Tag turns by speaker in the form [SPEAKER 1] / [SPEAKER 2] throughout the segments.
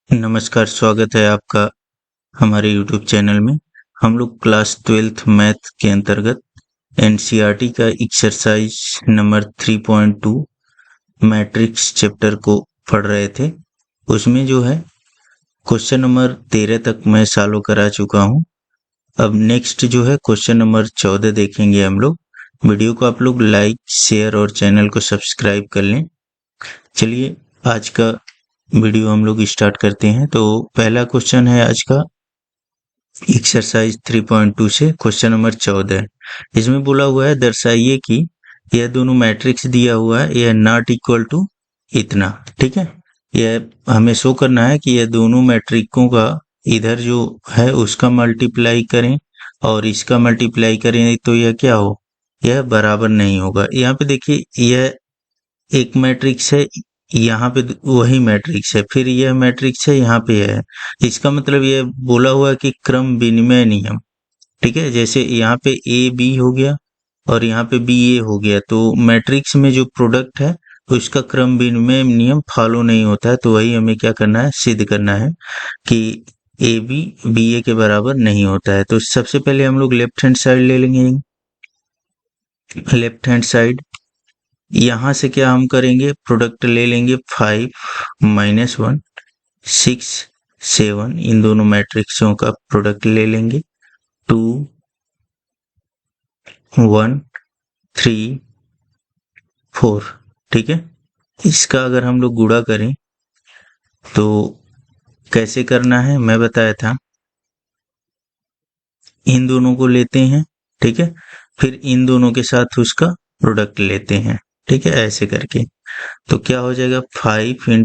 [SPEAKER 1] नमस्कार, स्वागत है आपका हमारे यूट्यूब चैनल में। हम लोग क्लास 12th मैथ के अंतर्गत एनसीईआरटी का एक्सरसाइज नंबर 3.2 मैट्रिक्स चैप्टर को पढ़ रहे थे। उसमें जो है क्वेश्चन नंबर 13 तक मैं सॉल्व करा चुका हूँ। अब नेक्स्ट जो है क्वेश्चन नंबर 14 देखेंगे हम लोग। वीडियो को आप लोग लाइक, शेयर और चैनल को सब्सक्राइब कर लें। चलिए आज का वीडियो हम लोग स्टार्ट करते हैं। तो पहला क्वेश्चन है आज का एक्सरसाइज 3.2 से क्वेश्चन नंबर 14। इसमें बोला हुआ है दर्शाइए कि यह दोनों मैट्रिक्स दिया हुआ है, यह नॉट इक्वल टू इतना। ठीक है, यह हमें शो करना है कि यह दोनों मैट्रिक्सों का इधर जो है उसका मल्टीप्लाई करें और इसका मल्टीप्लाई करें तो यह क्या हो, यह बराबर नहीं होगा। यहाँ पे देखिए यह एक मैट्रिक्स है, यहाँ पे वही मैट्रिक्स है, फिर यह मैट्रिक्स है, यहाँ पे है। इसका मतलब यह बोला हुआ है कि क्रम विनिमय नियम। ठीक है, जैसे यहाँ पे ए बी हो गया और यहाँ पे बी ए हो गया, तो मैट्रिक्स में जो प्रोडक्ट है उसका क्रम विनिमय नियम फॉलो नहीं होता है। तो वही हमें क्या करना है, सिद्ध करना है कि ए बी बी ए के बराबर नहीं होता है। तो सबसे पहले हम लोग लेफ्ट हैंड साइड ले लेंगे। लेफ्ट हैंड साइड यहाँ से क्या हम करेंगे, प्रोडक्ट ले लेंगे 5 - 1 6 7, इन दोनों मैट्रिक्सों का प्रोडक्ट ले लेंगे। 2 1 3 4। ठीक है, इसका अगर हम लोग गुणा करें तो कैसे करना है मैं बताया था। इन दोनों को लेते हैं, ठीक है, फिर इन दोनों के साथ उसका प्रोडक्ट लेते हैं। ठीक है, ऐसे करके तो क्या हो जाएगा 5 ×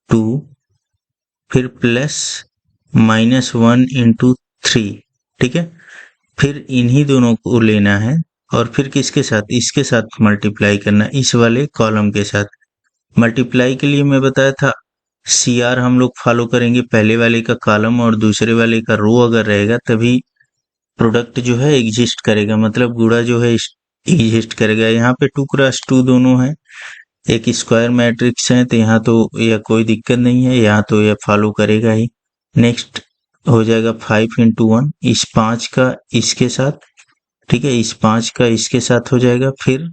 [SPEAKER 1] 2 फिर प्लस -1 × 3। ठीक है, फिर इन्हीं दोनों को लेना है और फिर किसके साथ, इसके साथ मल्टीप्लाई करना, इस वाले कॉलम के साथ। मल्टीप्लाई के लिए मैं बताया था CR हम लोग फॉलो करेंगे, पहले वाले का कॉलम और दूसरे वाले का रो अगर रहेगा तभी प्रोडक्ट जो है एग्जिस्ट करेगा, मतलब गुणा जो है एग्जिस्ट करेगा। यहाँ पे 2 × 2 दोनों है, एक स्क्वायर मैट्रिक्स है, तो यहाँ तो यह कोई दिक्कत नहीं है, यहाँ तो यह फॉलो करेगा ही। नेक्स्ट हो जाएगा 5 × 1, इस 5 का इसके साथ, ठीक है, इस 5 का इसके साथ हो जाएगा, फिर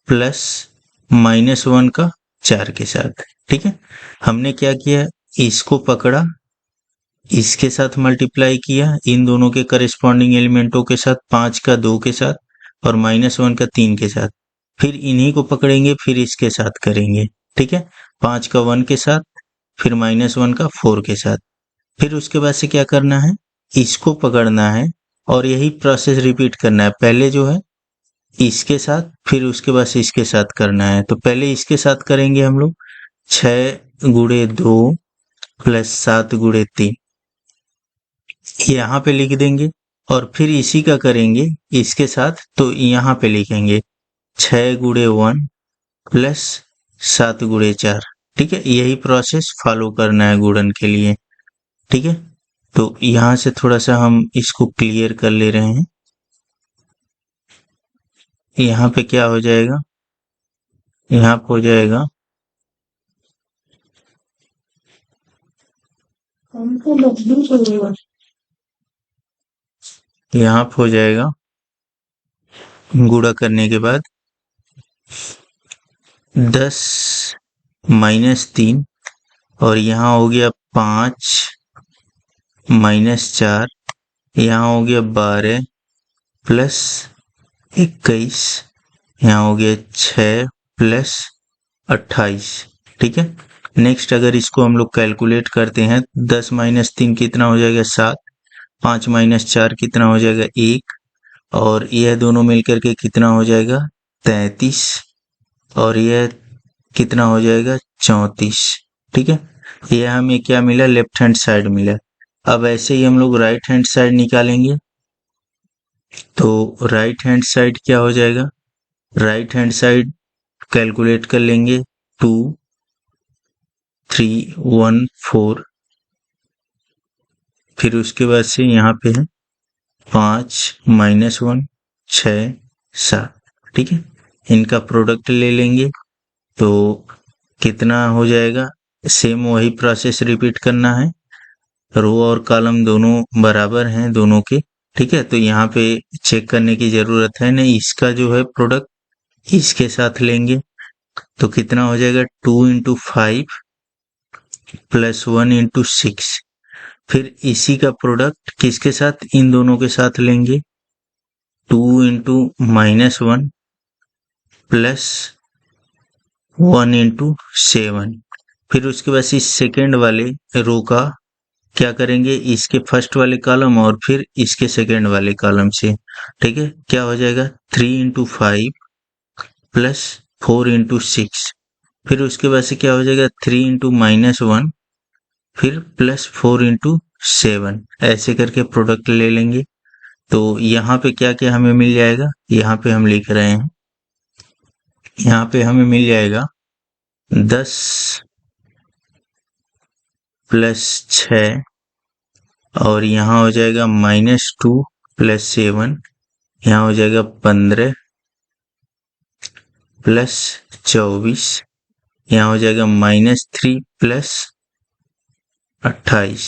[SPEAKER 1] प्लस -1 का 4 के साथ। ठीक है, हमने क्या किया, इसको पकड़ा, इसके साथ मल्टीप्लाई किया, इन दोनों के करस्पॉन्डिंग एलिमेंटों के साथ, 5 का 2 के साथ और -1 का 3 के साथ। फिर इन्हीं को पकड़ेंगे, फिर इसके साथ करेंगे। ठीक है, 5 का 1 के साथ, फिर -1 का 4 के साथ। फिर उसके बाद से क्या करना है, इसको पकड़ना है और यही प्रोसेस रिपीट करना है। पहले जो है इसके साथ, फिर उसके बाद से इसके साथ करना है। तो पहले इसके साथ करेंगे हम लोग 6 × 2 + 7 × 3, यहाँ पे लिख देंगे और फिर इसी का करेंगे इसके साथ, तो यहाँ पे लिखेंगे 6 × 1 + 7 × 4। ठीक है, यही प्रोसेस फॉलो करना है गुणन के लिए। ठीक है, तो यहाँ से थोड़ा सा हम इसको क्लियर कर ले रहे हैं। यहाँ पे क्या हो जाएगा, यहाँ पे हो जाएगा यहाँ पे हो जाएगा गुणा करने के बाद 10 - 3 और यहाँ हो गया 5 - 4, यहाँ हो गया 12 + 21, यहाँ हो गया 6 + 28। ठीक है, नेक्स्ट अगर इसको हम लोग कैलकुलेट करते हैं, 10 - 3 कितना हो जाएगा 7, 5 - 4 कितना हो जाएगा 1, और यह दोनों मिलकर के कितना हो जाएगा 33, और यह कितना हो जाएगा 34। ठीक है, यह हमें क्या मिला, लेफ्ट हैंड साइड मिला। अब ऐसे ही हम लोग राइट हैंड साइड निकालेंगे, तो राइट हैंड साइड क्या हो जाएगा, राइट हैंड साइड कैलकुलेट कर लेंगे 2 3 1 4, फिर उसके बाद से यहाँ पे है 5 -1 6 7। ठीक है, इनका प्रोडक्ट ले लेंगे तो कितना हो जाएगा, सेम वही प्रोसेस रिपीट करना है। रो और कॉलम दोनों बराबर हैं दोनों के, ठीक है। तो यहाँ पे चेक करने की ज़रूरत है नहीं, इसका जो है प्रोडक्ट इसके साथ लेंगे तो कितना हो जाएगा 2 इंटू 5 प्लस 1 इंटू 6। फिर इसी का प्रोडक्ट किसके साथ, इन दोनों के साथ लेंगे 2 इंटू -1 प्लस 1 इंटू 7। फिर उसके बाद इस सेकेंड वाले रो का क्या करेंगे, इसके फर्स्ट वाले कॉलम और फिर इसके सेकेंड वाले कॉलम से, ठीक है। क्या हो जाएगा 3 इंटू 5 प्लस 4 इंटू 6। फिर उसके बाद से क्या हो जाएगा 3 इंटू -1 फिर प्लस 4 इंटू 7, ऐसे करके प्रोडक्ट ले लेंगे। तो यहाँ पे क्या क्या हमें मिल जाएगा, यहाँ पे हम लिख रहे हैं, यहाँ पे हमें मिल जाएगा 10 प्लस 6 और यहाँ हो जाएगा -2 प्लस 7, यहाँ हो जाएगा 15 प्लस 24, यहाँ हो जाएगा -3 प्लस 28।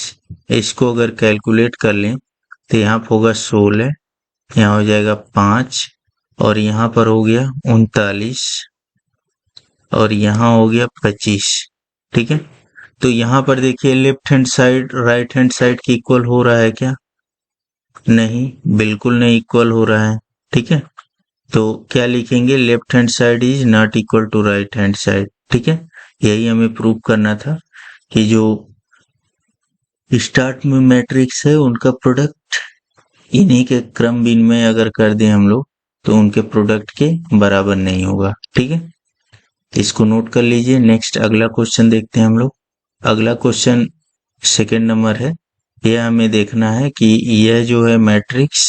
[SPEAKER 1] इसको अगर कैलकुलेट कर लें तो यहाँ पर होगा 16, यहाँ हो जाएगा 5 और यहाँ पर हो गया 39 और यहाँ हो गया 25, ठीक है। तो यहाँ पर देखिए left hand side right hand side की इक्वल हो रहा है क्या, नहीं, बिल्कुल नहीं इक्वल हो रहा है, ठीक है। तो क्या लिखेंगे, left hand side is not equal to right hand side, ठीक है। यही हमें प्रूव करना था कि जो स्टार्ट में मैट्रिक्स है उनका प्रोडक्ट इन्हीं के क्रम भिन्न में अगर कर दें हम लोग तो उनके प्रोडक्ट के बराबर नहीं होगा, ठीक है। इसको नोट कर लीजिए। नेक्स्ट अगला क्वेश्चन देखते हैं हम लोग। अगला क्वेश्चन सेकेंड नंबर है। यह हमें देखना है कि यह जो है मैट्रिक्स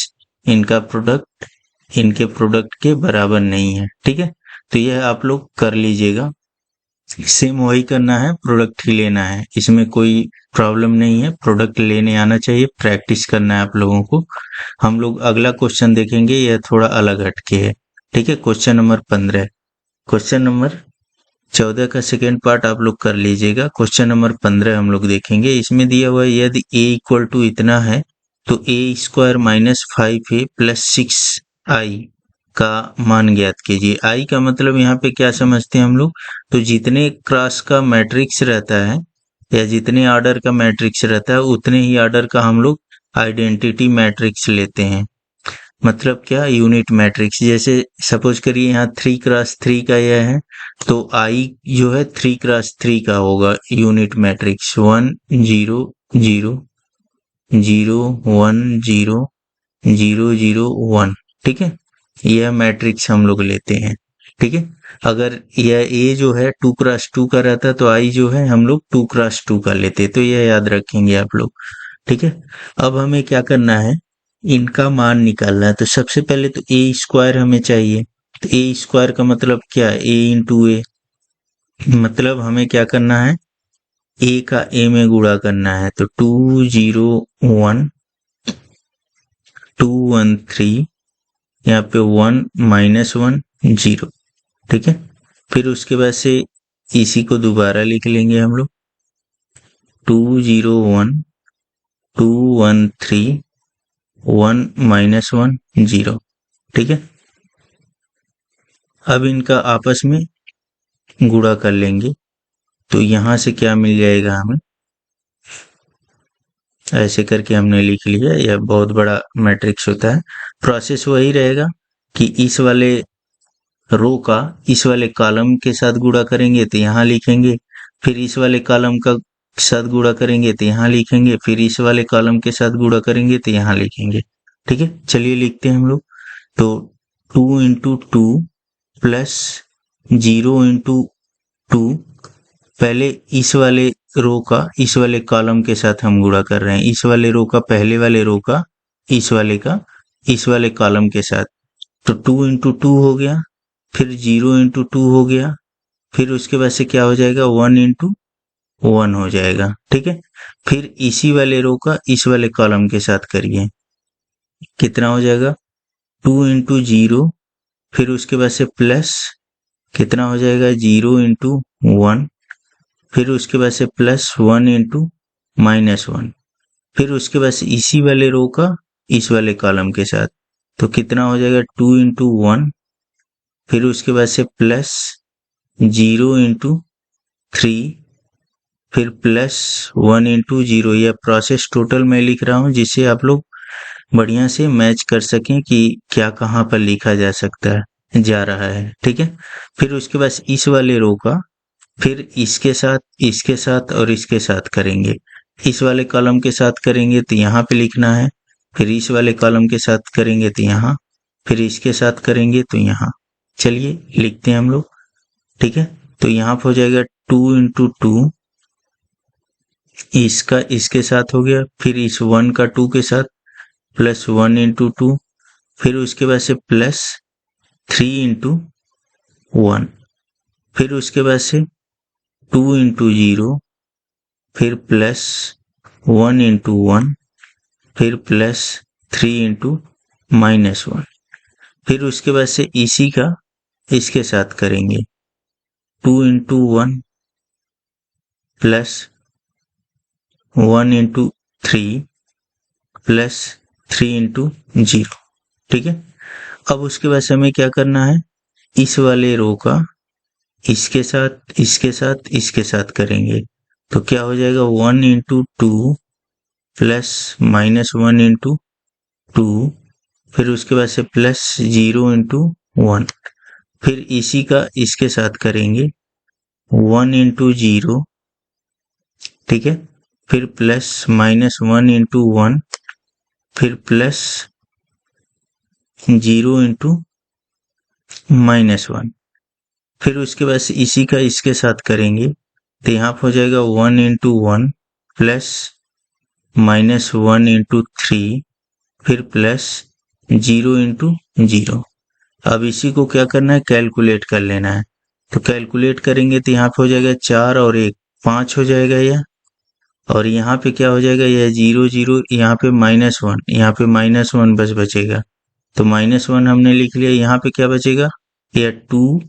[SPEAKER 1] इनका प्रोडक्ट इनके प्रोडक्ट के बराबर नहीं है, ठीक है। तो यह आप लोग कर लीजिएगा, सेम वही करना है, प्रोडक्ट ही लेना है, इसमें कोई प्रॉब्लम नहीं है, प्रोडक्ट लेने आना चाहिए, प्रैक्टिस करना है आप लोगों को। हम लोग अगला क्वेश्चन देखेंगे, यह थोड़ा अलग हटके है, ठीक है। क्वेश्चन नंबर 15, क्वेश्चन नंबर 14 का सेकेंड पार्ट आप लोग कर लीजिएगा। क्वेश्चन नंबर 15 हम लोग देखेंगे। इसमें दिया हुआ है यदि a इक्वल टू इतना है तो a² -5a प्लस 6i का मान ज्ञात कीजिए। i का मतलब यहाँ पे क्या समझते हैं हम लोग, तो जितने क्रॉस का मैट्रिक्स रहता है या जितने ऑर्डर का मैट्रिक्स रहता है उतने ही ऑर्डर का हम लोग आइडेंटिटी मैट्रिक्स लेते हैं। मतलब क्या, यूनिट मैट्रिक्स। जैसे सपोज करिए यहाँ 3x3 का यह है तो i जो है 3x3 का होगा यूनिट मैट्रिक्स 1 0 0 0 1 0 0 0 1, ठीक है। यह मैट्रिक्स हम लोग लेते हैं, ठीक है। अगर यह a जो है 2x2 का रहता है तो i जो है हम लोग 2x2 का लेते हैं, तो यह याद रखेंगे आप लोग, ठीक है। अब हमें क्या करना है, इनका मान निकालना है। तो सबसे पहले तो a² हमें चाहिए। तो a² का मतलब क्या है, a इंटू ए, मतलब हमें क्या करना है, a का a में गुणा करना है। तो 2 0 1 2 1 3, यहाँ पे 1 -1 0, ठीक है। फिर उसके बाद से इसी को दोबारा लिख लेंगे हम लोग 2 0 1 2 1 3 1 -1 0, ठीक है। अब इनका आपस में गुणा कर लेंगे तो यहाँ से क्या मिल जाएगा हमें, ऐसे करके हमने लिख लिया। यह बहुत बड़ा मैट्रिक्स होता है। प्रोसेस वही रहेगा कि इस वाले रो का इस वाले कॉलम के साथ गुणा करेंगे तो यहाँ लिखेंगे, फिर इस वाले कॉलम का साथ गुणा करेंगे तो यहाँ लिखेंगे, फिर इस वाले कॉलम के साथ गुणा करेंगे तो यहाँ लिखेंगे, ठीक है। चलिए लिखते हैं हम लोग। तो 2 इंटू 2 प्लस 0 इंटू 2, पहले इस वाले रो का इस वाले कॉलम के साथ हम गुणा कर रहे हैं, इस वाले रो का पहले वाले रो का इस वाले कॉलम के साथ। तो 2 इंटू 2 हो गया, फिर 0 इंटू 2 हो गया, फिर उसके बाद से क्या हो जाएगा 1 इंटू 1 हो जाएगा, ठीक है। फिर इसी वाले रो का इस वाले कॉलम के साथ करिए, कितना हो जाएगा 2 इंटू 0, फिर उसके बाद से प्लस कितना हो जाएगा 0 इंटू 1 फिर उसके बाद से +1 इंटू -1, फिर उसके बाद से इसी वाले रो का इस वाले कॉलम के साथ, तो कितना हो जाएगा 2 इंटू 1, फिर उसके बाद से +0 इंटू 3, फिर +1 इंटू 0। यह प्रोसेस टोटल मैं लिख रहा हूँ जिससे आप लोग बढ़िया से मैच कर सकें कि क्या कहाँ पर लिखा जा सकता है, जा रहा है, ठीक है। फिर उसके बाद इस वाले रो का फिर इसके साथ और इसके साथ करेंगे। इस वाले कॉलम के साथ करेंगे तो यहाँ पे लिखना है, फिर इस वाले कॉलम के साथ करेंगे तो यहाँ, फिर इसके साथ करेंगे तो यहाँ। चलिए लिखते हैं हम लोग, ठीक है। तो यहाँ पर हो जाएगा 2 इंटू 2, इसका इसके साथ हो गया, फिर इस 1 का 2 के साथ +1 इंटू 2, फिर उसके बाद से +3 इंटू 1, फिर उसके बाद से 2 इंटू 0, फिर +1 इंटू 1, फिर +3 इंटू -1, फिर उसके बाद से इसी का इसके साथ करेंगे 2 इंटू 1 +1 इंटू 3 +3 इंटू 0, ठीक है। अब उसके बाद से हमें क्या करना है, इस वाले रो का इसके साथ करेंगे तो क्या हो जाएगा 1 इंटू 2 +-1 इंटू 2, फिर उसके बाद से +0 इंटू 1, फिर इसी का इसके साथ करेंगे 1 इंटू 0, ठीक है, फिर +-1 इंटू 1, फिर +0 इंटू -1, फिर उसके बाद से इसी का इसके साथ करेंगे तो यहाँ पर हो जाएगा 1 इंटू 1 +-1 इंटू 3, फिर +0 इंटू 0। अब इसी को क्या करना है, कैलकुलेट कर लेना है। तो कैलकुलेट करेंगे तो यहाँ पे हो जाएगा 4 और 1 5 हो जाएगा यह, और यहाँ पे क्या हो जाएगा, यह 0 0, यहाँ पे -1, यहाँ पे -1 बस बचेगा, तो -1 हमने लिख लिया। यहाँ पे क्या बचेगा, यह 2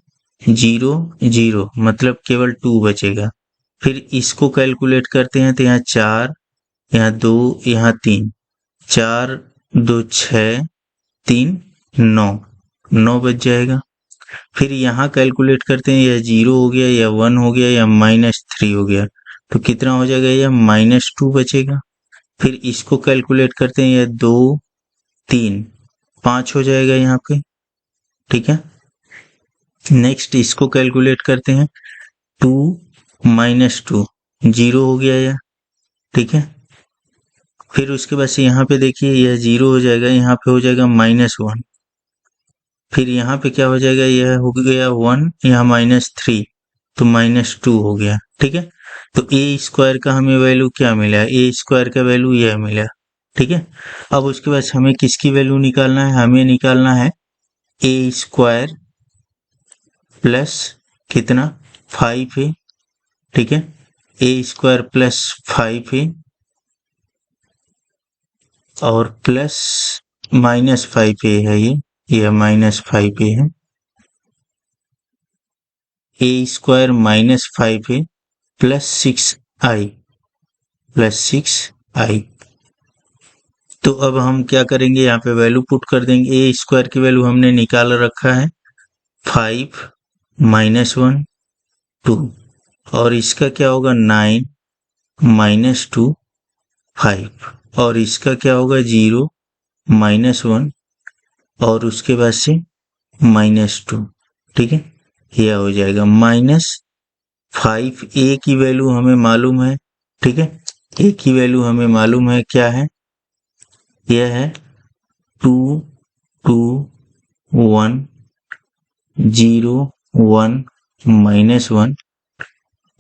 [SPEAKER 1] 0 0, मतलब केवल 2 बचेगा। फिर इसको कैलकुलेट करते हैं तो यहाँ 4, यहाँ 2, यहाँ 3, 4 2 6, 3 9 बच जाएगा। फिर यहाँ कैलकुलेट करते हैं, यह 0 हो गया, या 1 हो गया, या -3 हो गया, तो कितना हो जाएगा, यह -2 बचेगा। फिर इसको कैलकुलेट करते हैं, यह 2 3 5 हो जाएगा यहाँ पे, ठीक है। नेक्स्ट इसको कैलकुलेट करते हैं, 2 -2 0 हो गया यह, ठीक है। फिर उसके बाद से यहाँ पे देखिए यह 0 हो जाएगा, यहाँ पे हो जाएगा -1, फिर यहाँ पे क्या हो जाएगा, यह हो गया 1, यहाँ -3, तो -2 हो गया, ठीक है। तो ए स्क्वायर का हमें वैल्यू क्या मिला, ए स्क्वायर का वैल्यू यह मिला, ठीक है। अब उसके बाद हमें किसकी वैल्यू निकालना है, हमें निकालना है ए स्क्वायर प्लस कितना 5 है, ठीक है। ए स्क्वायर प्लस 5 है और प्लस -5 है, यह -5 है, ए स्क्वायर -5 है +6i। तो अब हम क्या करेंगे, यहाँ पे वैल्यू पुट कर देंगे। ए स्क्वायर की वैल्यू हमने निकाल रखा है 5 -1 2, और इसका क्या होगा 9 -2 5, और इसका क्या होगा 0 -1 और उसके बाद से -2, ठीक है। यह हो जाएगा -5। ए की वैल्यू हमें मालूम है, ठीक है, ए की वैल्यू हमें मालूम है, क्या है, यह है 2 2 1 0 1 -1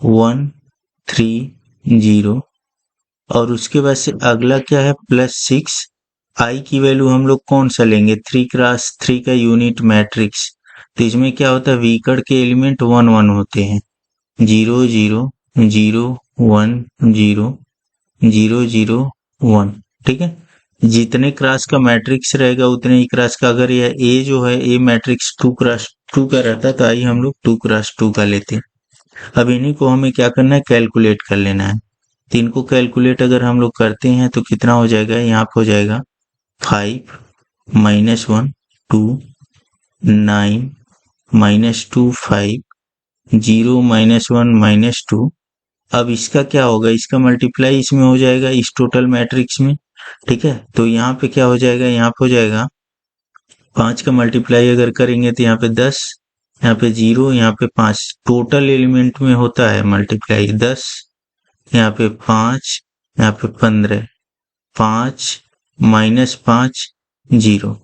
[SPEAKER 1] 1 3 0, और उसके बाद से अगला क्या है +6। आई की वैल्यू हम लोग कौन सा लेंगे, 3x3 का यूनिट मैट्रिक्स, तो इसमें क्या होता है, विकर्ण के एलिमेंट 1 1 होते हैं, 0 0 0 1 0 0 0 1, ठीक है। जितने क्रॉस का मैट्रिक्स रहेगा उतने ही क्रॉस का, अगर यह ए जो है ए मैट्रिक्स 2x2 का रहता तो आई हम लोग 2x2 का लेते, अब इन्हीं को हमें क्या करना है, कैलकुलेट कर लेना है। तो इनको कैलकुलेट अगर हम लोग करते हैं तो कितना हो जाएगा, यहाँ पे हो जाएगा 5 -1 2 9 -2 5 0 -1 -2। अब इसका क्या होगा, इसका मल्टीप्लाई इसमें हो जाएगा इस टोटल मैट्रिक्स में, ठीक है। तो यहाँ पे क्या हो जाएगा, यहाँ पे हो जाएगा 5 का मल्टीप्लाई अगर करेंगे तो यहाँ पे 10, यहाँ पे 0, यहाँ पे 5, टोटल एलिमेंट में होता है मल्टीप्लाई 10, यहाँ पे 5, यहाँ पे 15, 5 -5 0।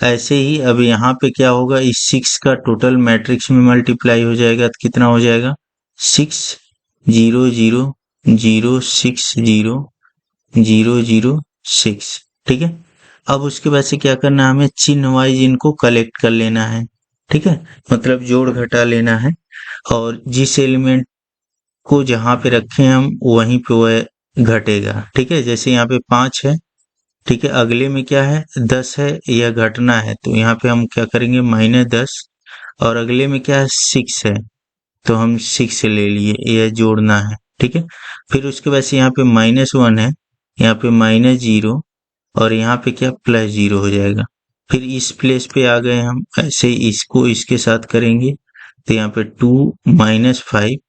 [SPEAKER 1] ऐसे ही अब यहाँ पे क्या होगा, इस 6 का टोटल मैट्रिक्स में मल्टीप्लाई हो जाएगा तो कितना हो जाएगा 6 0 0 0 6 0 0 0 6, ठीक है। अब उसके बाद से क्या करना है, हमें चिन्ह वाइज इनको कलेक्ट कर लेना है, ठीक है, मतलब जोड़ घटा लेना है। और जिस एलिमेंट को जहाँ पे रखे हम वहीं पे वह घटेगा, ठीक है। जैसे यहाँ पे 5 है, ठीक है, अगले में क्या है 10 है, यह घटना है तो यहाँ पे हम क्या करेंगे -10, और अगले में क्या है 6 है तो हम 6 ले लिए, यह जोड़ना है, ठीक है। फिर उसके बाद से यहाँ पे -1 है, यहाँ पे -0, और यहाँ पे क्या +0 हो जाएगा। फिर इस प्लेस पे आ गए हम, ऐसे इसको इसके साथ करेंगे तो यहाँ पे 2 -5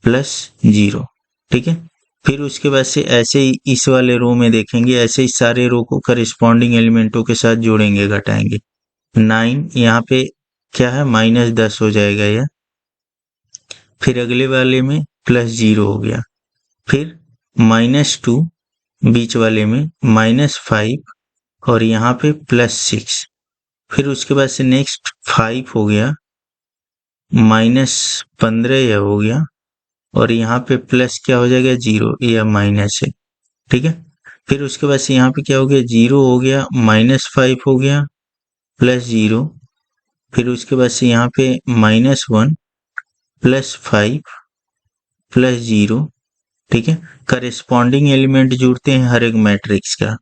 [SPEAKER 1] +0, ठीक है। फिर उसके बाद से ऐसे ही इस वाले रो में देखेंगे, ऐसे ही सारे रो को करस्पॉन्डिंग एलिमेंटों के साथ जोड़ेंगे, घटाएंगे। 9 यहाँ पे क्या है -10 हो जाएगा यह, फिर अगले वाले में +0 हो गया, फिर -2 बीच वाले में -5, और यहाँ पे +6, फिर उसके बाद से नेक्स्ट 5 हो गया, -15 यह हो गया, और यहाँ पे प्लस क्या हो जाएगा 0, यह माइनस है, ठीक है। फिर उसके बाद से यहाँ पे क्या हो गया 0 हो गया, -5 हो गया, +0, फिर उसके बाद से यहाँ पे -1 +5 +0, ठीक है। करेस्पॉन्डिंग एलिमेंट जुड़ते हैं हर एक मैट्रिक्स का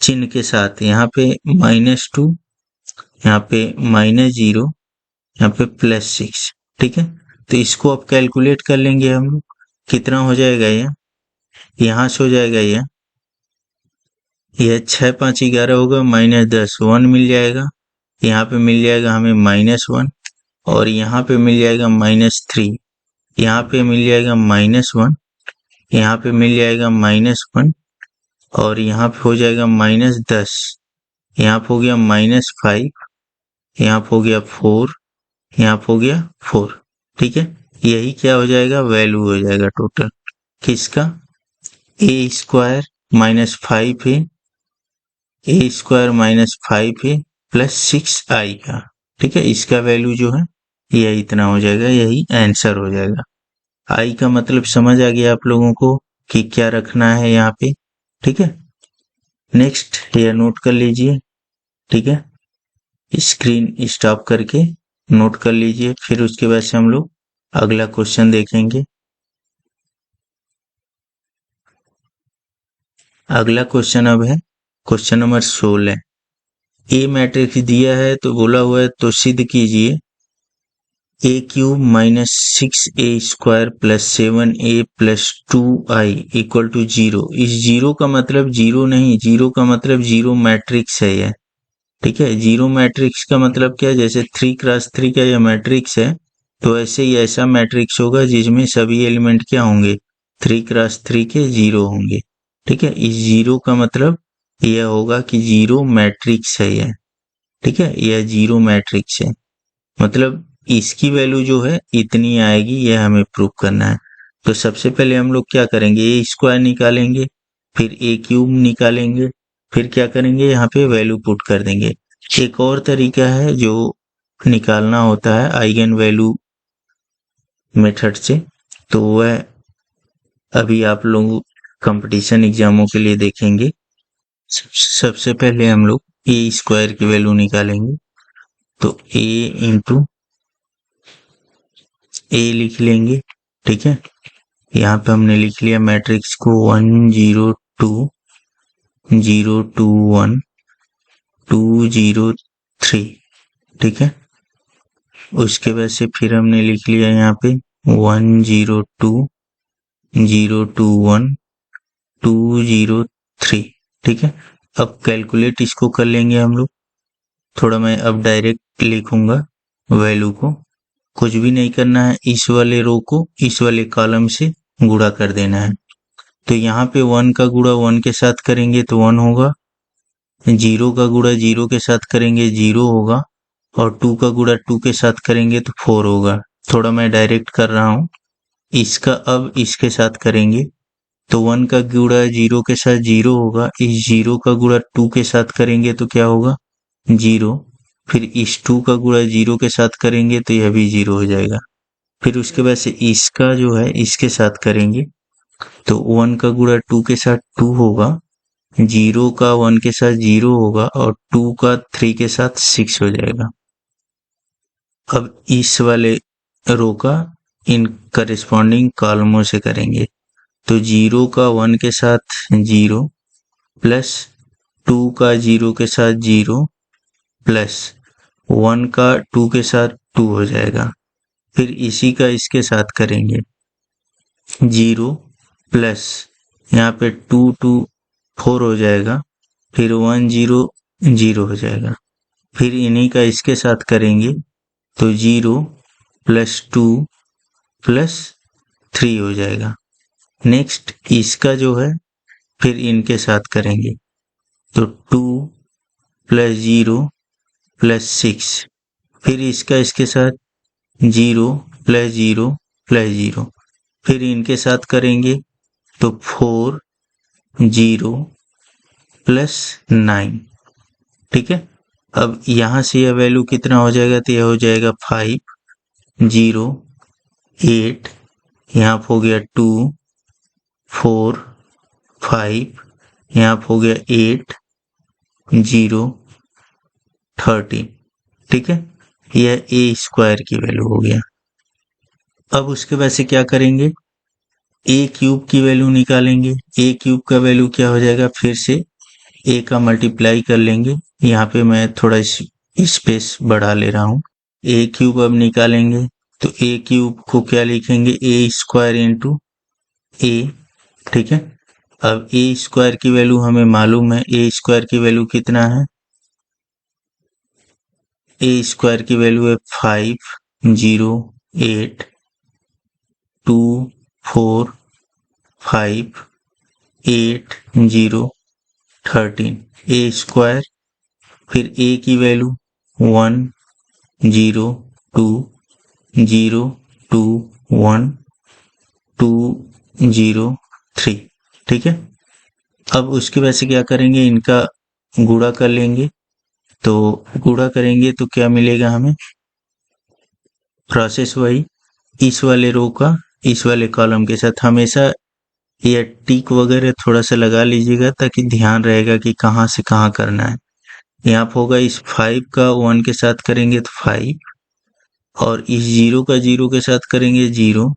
[SPEAKER 1] चिन्ह के साथ, यहाँ पे -2, यहाँ पे -0, यहाँ पे +6, ठीक है। तो इसको अब कैलकुलेट कर लेंगे हम लोग, कितना हो जाएगा यह, यहाँ से हो जाएगा यह 6 5 11 होगा, -10 1 मिल जाएगा, यहाँ पे मिल जाएगा हमें -1, और यहाँ पे मिल जाएगा -3, यहाँ पे मिल जाएगा -1, यहाँ पे मिल जाएगा -1, और यहाँ पे हो जाएगा -10, यहाँ पे हो गया -5, यहाँ पे हो गया 4, यहाँ पे हो गया 4, ठीक है। यही क्या हो जाएगा, वैल्यू हो जाएगा टोटल किसका, a² -5 है, a² -5 है +6i का, ठीक है। इसका वैल्यू जो है यह इतना हो जाएगा, यही आंसर हो जाएगा। आई का मतलब समझ आ गया आप लोगों को कि क्या रखना है यहाँ पे, ठीक है। नेक्स्ट यह नोट कर लीजिए, ठीक है, स्क्रीन स्टॉप करके नोट कर लीजिए। फिर उसके बाद से हम लोग अगला क्वेश्चन देखेंगे। अगला क्वेश्चन अब है क्वेश्चन नंबर 16। ए मैट्रिक्स दिया है तो बोला हुआ है तो सिद्ध कीजिए a³ -6a² +7a +2i = 0। इस 0 का मतलब 0 नहीं, 0 का मतलब 0 मैट्रिक्स है यह, ठीक है। 0 मैट्रिक्स का मतलब क्या है, जैसे 3x3 का यह मैट्रिक्स है तो ऐसे ही ऐसा मैट्रिक्स होगा जिसमें सभी एलिमेंट क्या होंगे 3x3 के 0 होंगे, ठीक है। इस 0 का मतलब यह होगा कि 0 मैट्रिक्स है यह, ठीक है, यह 0 मैट्रिक्स है, मतलब इसकी वैल्यू जो है इतनी आएगी, यह हमें प्रूव करना है। तो सबसे पहले हम लोग क्या करेंगे, a² निकालेंगे, फिर a³ निकालेंगे, फिर क्या करेंगे यहाँ पे वैल्यू पुट कर देंगे। एक और तरीका है जो निकालना होता है आइगन वैल्यू मेथड से, तो वह अभी आप लोग कंपटीशन एग्जामों के लिए देखेंगे। सबसे पहले हम लोग a² की वैल्यू निकालेंगे, तो a इंटू a लिख लेंगे, ठीक है। यहाँ पे हमने लिख लिया मैट्रिक्स को 1 0 2 0 2 1 2 0 3, ठीक है। उसके बाद से फिर हमने लिख लिया यहाँ पे 102.021.203। ठीक है, अब कैलकुलेट इसको कर लेंगे हम लोग। थोड़ा मैं अब डायरेक्ट लिखूंगा वैल्यू को, कुछ भी नहीं करना है, इस वाले रो को इस वाले कॉलम से गुणा कर देना है। तो यहाँ पे 1 का गुणा 1 के साथ करेंगे तो 1 होगा, 0 का गुणा 0 के साथ करेंगे 0 होगा, और 2 का गुणा 2 के साथ करेंगे तो 4 होगा। थोड़ा मैं डायरेक्ट कर रहा हूँ। इसका अब इसके साथ करेंगे तो 1 का गुणा 0 के साथ 0 होगा, इस 0 का गुणा 2 के साथ करेंगे तो क्या होगा 0, फिर इस 2 का गुणा 0 के साथ करेंगे तो यह भी 0 हो जाएगा। फिर उसके बाद से इसका जो है इसके साथ करेंगे तो 1 का गुणा 2 के साथ 2 होगा, 0 का 1 के साथ 0 होगा, और 2 का 3 के साथ 6 हो जाएगा। अब इस वाले रो का इन करेस्पॉन्डिंग कॉलमों से करेंगे तो 0 का 1 के साथ 0 प्लस 2 का 0 के साथ 0 प्लस 1 का 2 के साथ 2 हो जाएगा। फिर इसी का इसके साथ करेंगे 0 प्लस यहाँ पे 2 2 4 हो जाएगा, फिर 1 0 0 हो जाएगा। फिर इन्हीं का इसके साथ करेंगे तो 0 प्लस 2 प्लस 3 हो जाएगा। नेक्स्ट इसका जो है फिर इनके साथ करेंगे तो 2 प्लस 0 प्लस 6, फिर इसका इसके साथ 0 प्लस 0 प्लस 0, फिर इनके साथ करेंगे तो 4 0 प्लस 9। ठीक है, अब यहाँ से यह वैल्यू कितना हो जाएगा तो यह हो जाएगा 5 0 8, यहाँ पे हो गया 2 4 5, यहाँ पे हो गया 8 0 13। ठीक है, यह ए स्क्वायर की वैल्यू हो गया। अब उसके बाद से क्या करेंगे, ए क्यूब की वैल्यू निकालेंगे। ए क्यूब का वैल्यू क्या हो जाएगा, फिर से ए का मल्टीप्लाई कर लेंगे। यहाँ पे मैं थोड़ा स्पेस बढ़ा ले रहा हूँ। ए क्यूब अब निकालेंगे तो ए क्यूब को क्या लिखेंगे, ए स्क्वायर इंटू ए। ठीक है, अब ए स्क्वायर की वैल्यू हमें मालूम है, ए स्क्वायर की वैल्यू कितना है, ए स्क्वायर की वैल्यू है 5 0 8 2 4 5 8 0 13 ए स्क्वायर। फिर ए की वैल्यू 1 0 2 0 2 1 2 0 3। ठीक है, अब उसके बाद से क्या करेंगे, इनका गुणा कर लेंगे। तो गुणा करेंगे तो क्या मिलेगा हमें, प्रोसेस वही, इस वाले रो का इस वाले कॉलम के साथ। हमेशा यह टिक वगैरह थोड़ा सा लगा लीजिएगा ताकि ध्यान रहेगा कि कहाँ से कहाँ करना है। यहाँ पे होगा इस 5 का 1 के साथ करेंगे तो 5, और इस 0 का 0 के साथ करेंगे 0,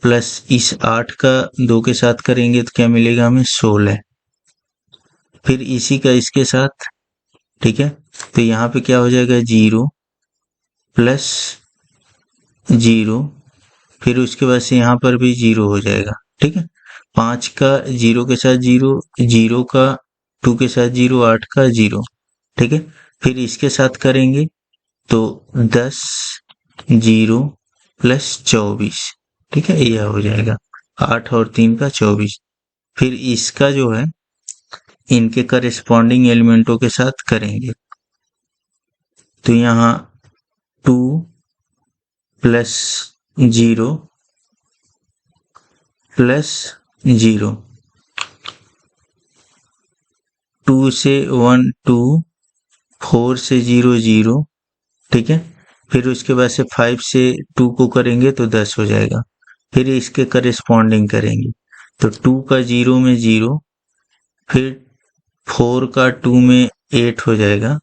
[SPEAKER 1] प्लस इस 8 का 2 के साथ करेंगे तो क्या मिलेगा हमें 16। फिर इसी का इसके साथ। ठीक है, तो यहाँ पे क्या हो जाएगा 0 प्लस 0, फिर उसके बाद से यहाँ पर भी 0 हो जाएगा। ठीक है, 5 का 0 के साथ 0, 0 का 2 के साथ 0, 8 का 0। ठीक है, फिर इसके साथ करेंगे तो 10 0 प्लस 24। ठीक है, यह हो जाएगा 8 और 3 का 24। फिर इसका जो है इनके करेस्पॉन्डिंग एलिमेंटों के साथ करेंगे तो यहाँ 2 प्लस 0 प्लस 0, 2 से 1 2, 4 से 0 0। ठीक है, फिर उसके बाद से 5 से 2 को करेंगे तो 10 हो जाएगा। फिर इसके करेस्पॉन्डिंग करेंगे तो 2 का 0 में 0, फिर 4 का 2 में 8 हो जाएगा,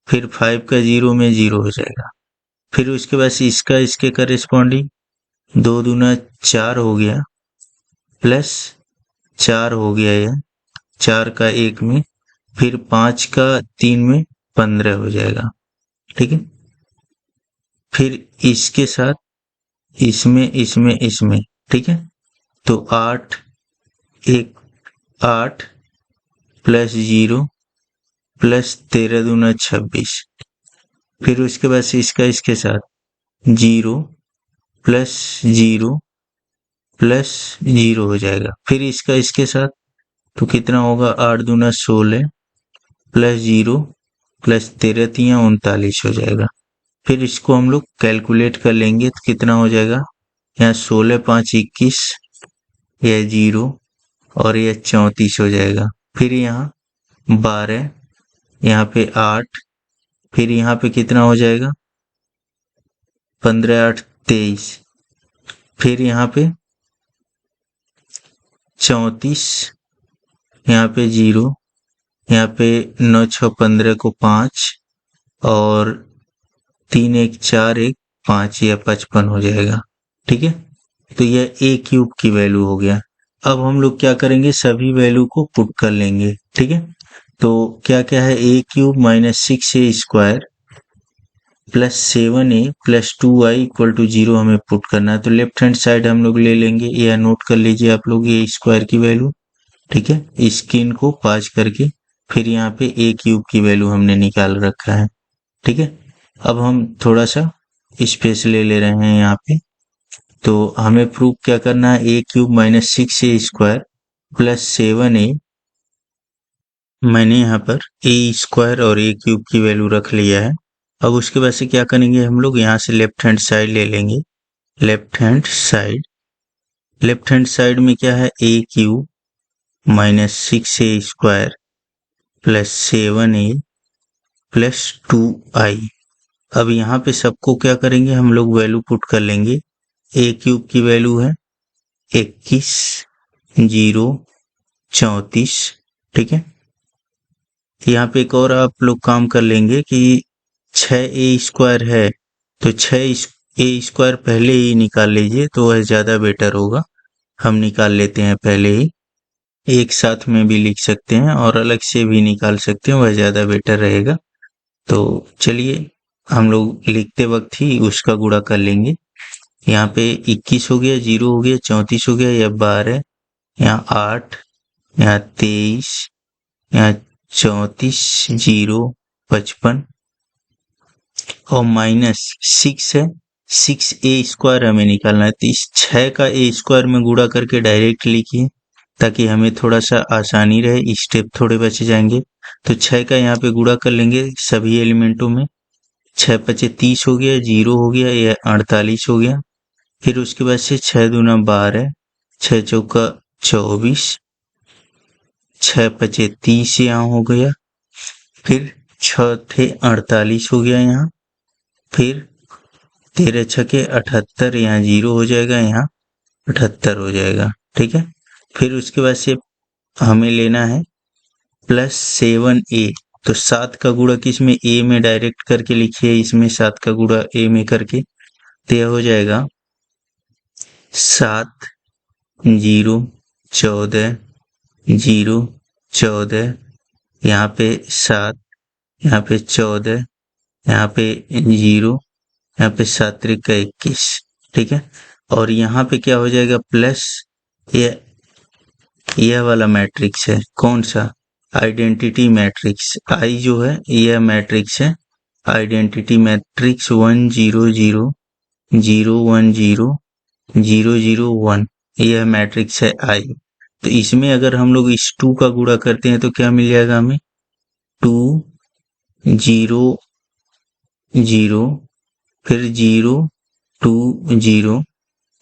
[SPEAKER 1] फिर 5 का 0 में 0 हो जाएगा। फिर उसके बाद से इसका इसके करेस्पॉन्डिंग 2 दूना 4 हो गया, प्लस 4 हो गया, यह 4 का 1 में, फिर 5 का 3 में 15 हो जाएगा। ठीक है, फिर इसके साथ इसमें इसमें इसमें, ठीक है। तो 8 प्लस 0 प्लस 13 दूना 26, फिर उसके बाद से इसका इसके साथ 0 प्लस 0 प्लस 0 हो जाएगा, फिर इसका इसके साथ तो कितना होगा 8 दूना 16 प्लस 0 प्लस 13 तियां 39 हो जाएगा। फिर इसको हम लोग कैलकुलेट कर लेंगे तो कितना हो जाएगा, यहाँ 16 5 21, यह 0 और यह 34 हो जाएगा। फिर यहाँ 12, यहाँ पे 8, फिर यहाँ पे कितना हो जाएगा 15 8 23, फिर यहाँ पे 34, यहाँ पे 0, यहाँ पे 9 6 15 को 5 और 3 1 4 1 5, या 55 हो जाएगा, ठीक है। तो यह a क्यूब की वैल्यू हो गया। अब हम लोग क्या करेंगे, सभी वैल्यू को पुट कर लेंगे, ठीक है। तो क्या क्या है, a cube minus 6a square plus 7a plus 2i equal to 0 हमें पुट करना है। तो लेफ्ट हैंड साइड हम लोग ले लेंगे, यह नोट कर लीजिए आप लोग a स्क्वायर की वैल्यू, ठीक है। इसकी को पास करके फिर यहाँ पे a क्यूब की वैल्यू हमने निकाल रखा है, ठीक है। अब हम थोड़ा सा स्पेस ले रहे हैं यहाँ पे, तो हमें प्रूफ क्या करना है, a cube minus 6a square plus 7a, मैंने यहाँ पर a स्क्वायर और a क्यूब की वैल्यू रख लिया है। अब उसके बाद से क्या करेंगे, हम लोग यहाँ से लेफ्ट हैंड साइड ले लेंगे। लेफ्ट हैंड साइड में क्या है, a cube minus 6a square plus 7a plus 2i। अब यहाँ पे सबको क्या करेंगे, हम लोग वैल्यू पुट कर लेंगे। a क्यूब की वैल्यू है 21 0 34, ठीक है। यहाँ पे एक और आप लोग काम कर लेंगे कि 6a स्क्वायर है तो 6a स्क्वायर पहले ही निकाल लीजिए, तो वह ज़्यादा बेटर होगा। हम निकाल लेते हैं पहले ही, एक साथ में भी लिख सकते हैं और अलग से भी निकाल सकते हैं, वह ज़्यादा बेटर रहेगा। तो चलिए हम लोग लिखते वक्त ही उसका गुणा कर लेंगे। यहाँ पे 21 हो गया, 0 हो गया, 34 हो गया, यह 12, यहाँ 8, यहाँ 23, यहाँ 34, 0 55 और माइनस 6 है, 6a स्क्वायर हमें निकालना है। तो इस 6 का a स्क्वायर में गुणा करके डायरेक्ट लिखिए ताकि हमें थोड़ा सा आसानी रहे, स्टेप थोड़े बच जाएंगे। तो 6 का यहाँ पे गुणा कर लेंगे सभी एलिमेंटों में, 6 5 30 हो गया, 0 हो गया, यह 48 हो गया। फिर उसके बाद से 6 दूना 12, 6 चौका 24, 6 5 30 यहाँ हो गया, फिर 6 थे 48 हो गया यहाँ, फिर 13 छके 78, यहाँ 0 हो जाएगा, यहाँ 78 हो जाएगा, ठीक है। फिर उसके बाद से हमें लेना है प्लस 7a, तो 7 का गुणा किस में, a में डायरेक्ट करके लिखिए, इसमें 7 का गुणा a में करके, तो यह हो जाएगा 7 0 14 0 14, यहाँ पे 7, यहाँ पे 14, यहाँ पे 0, यहाँ पे 7 3 21, ठीक है। और यहाँ पे क्या हो जाएगा प्लस, यह वाला मैट्रिक्स है, कौन सा, आइडेंटिटी मैट्रिक्स, आई जो है यह मैट्रिक्स है, आइडेंटिटी मैट्रिक्स 1 0 0 0 1 0 0 0 1, यह मैट्रिक्स है आई। तो इसमें अगर हम लोग इस 2 का गुणा करते हैं तो क्या मिल जाएगा हमें, 2 0 0 फिर 0 2 0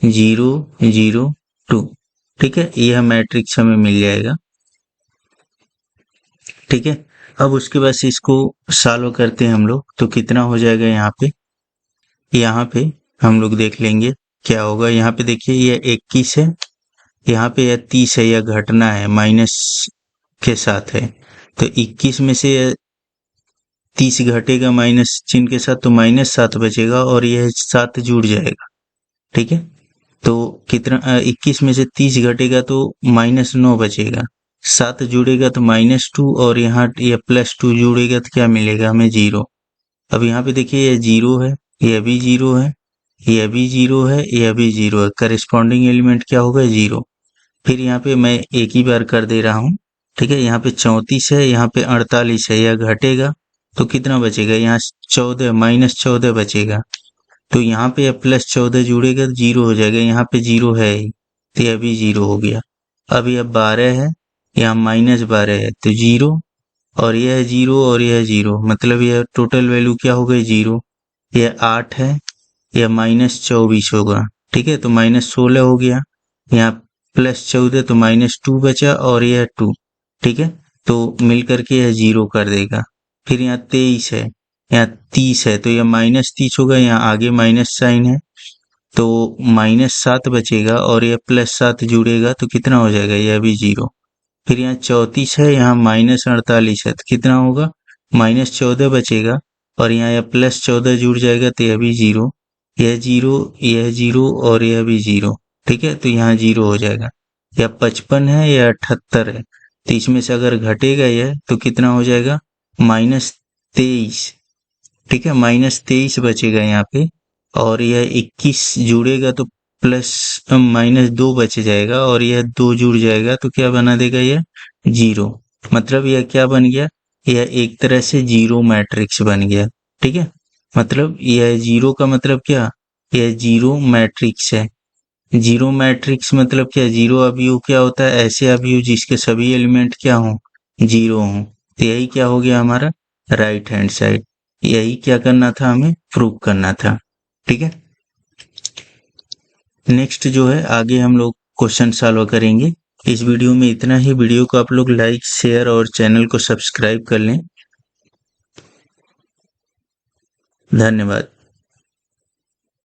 [SPEAKER 1] 0 0 2, ठीक है। यह मैट्रिक्स हमें मिल जाएगा, ठीक है। अब उसके बाद से इसको सॉल्व करते हैं हम लोग, तो कितना हो जाएगा यहाँ पे हम लोग देख लेंगे क्या होगा। यहाँ पे देखिए यह 21 है, यहाँ पे यह 30 है, यह घटना है, माइनस के साथ है। तो 21 में से 30 घटेगा माइनस चिन्ह के साथ, तो -7 बचेगा और यह 7 जुड़ जाएगा, ठीक है। तो कितना, 21 में से 30 घटेगा तो -9 बचेगा, 7 जुड़ेगा तो -2 और यहाँ यह +2 जुड़ेगा तो क्या मिलेगा हमें, 0। अब यहाँ पे देखिए यह 0 है, यह भी 0 है, यह भी 0 है, यह भी 0 है, करिस्पॉन्डिंग एलिमेंट क्या होगा 0। फिर यहाँ पे मैं एक ही बार कर दे रहा हूँ, ठीक है। यहाँ पे 34 है, यहाँ पे 48 है, यह घटेगा तो कितना बचेगा, यहाँ 14 -14 बचेगा। तो यहाँ पे अब +14 जुड़ेगा तो 0 हो जाएगा, यहाँ पे 0 है ही तो यह भी 0 हो गया। अब यह 12 है, यहाँ -12 है तो 0, और यह 0 और यह 0, मतलब यह टोटल वैल्यू क्या हो गई 0। यह 8 है, यह -24 होगा, ठीक है। तो -16 हो गया, यहाँ +14 तो -2 बचा, और यह 2, ठीक है। तो मिल करके यह 0 कर देगा। फिर यहाँ 23 है, यहाँ 30 है, तो यह -30 होगा, यहाँ आगे माइनस साइन है तो -7 बचेगा, और यह +7 जुड़ेगा तो कितना हो जाएगा, यह भी 0। फिर यहाँ 34 है, यहाँ -48 है तो कितना होगा, -14 बचेगा, और यहाँ यह +14 जुड़ जाएगा तो यह भी 0, यह 0, यह 0 और यह भी 0, ठीक है। तो यहाँ 0 हो जाएगा। यह 55 है, यह 78 है, तो इसमें से अगर घटेगा यह तो कितना हो जाएगा, -23, ठीक है, -23 बचेगा यहाँ पे, और यह 21 जुड़ेगा तो -2 बच जाएगा, और यह 2 जुड़ जाएगा तो क्या बना देगा यह 0। मतलब यह क्या बन गया, यह एक तरह से 0 मैट्रिक्स बन गया, ठीक है। मतलब यह 0 का मतलब क्या, यह 0 मैट्रिक्स है। 0 मैट्रिक्स मतलब क्या, 0 अवयव क्या होता है, ऐसे अवयव जिसके सभी एलिमेंट क्या हों 0 हों। तो यही क्या हो गया हमारा राइट हैंड साइड। यही क्या करना था, हमें प्रूव करना था, ठीक है। नेक्स्ट जो है आगे हम लोग क्वेश्चन सॉल्व करेंगे। इस वीडियो में इतना ही। वीडियो को आप लोग लाइक, शेयर और चैनल को सब्सक्राइब कर लें। धन्यवाद।